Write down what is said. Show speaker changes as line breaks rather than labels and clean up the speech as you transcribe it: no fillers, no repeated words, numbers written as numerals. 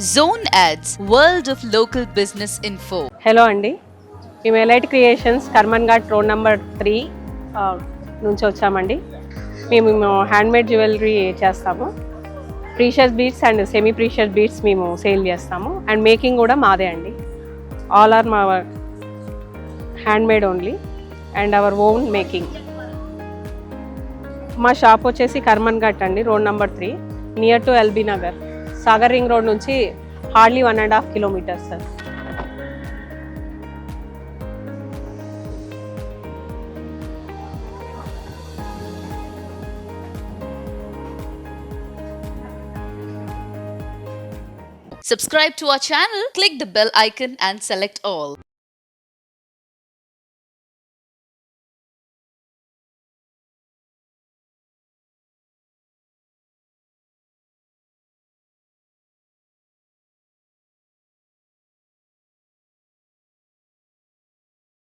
Zone Ads, World of Local Business Info.
Hello అండి, మేము elite creations Karman Ghat road number 3 నుంచి వచ్చామండి. మేము హ్యాండ్మేడ్ జ్యువెలరీ చేస్తాము. Precious beads and semi precious beads మేము సేల్ చేస్తాము. అండ్ మేకింగ్ కూడా మాదే అండి. ఆల్ ఆర్ మా handmade only and our own making. మా షాప్ వచ్చేసి కర్మన్ ఘాట్ అండి, road number 3, near to LB Nagar, Sagar ring road నుంచి hardly 1.5 kilometres sir.
Subscribe to our channel, click the bell icon and select all.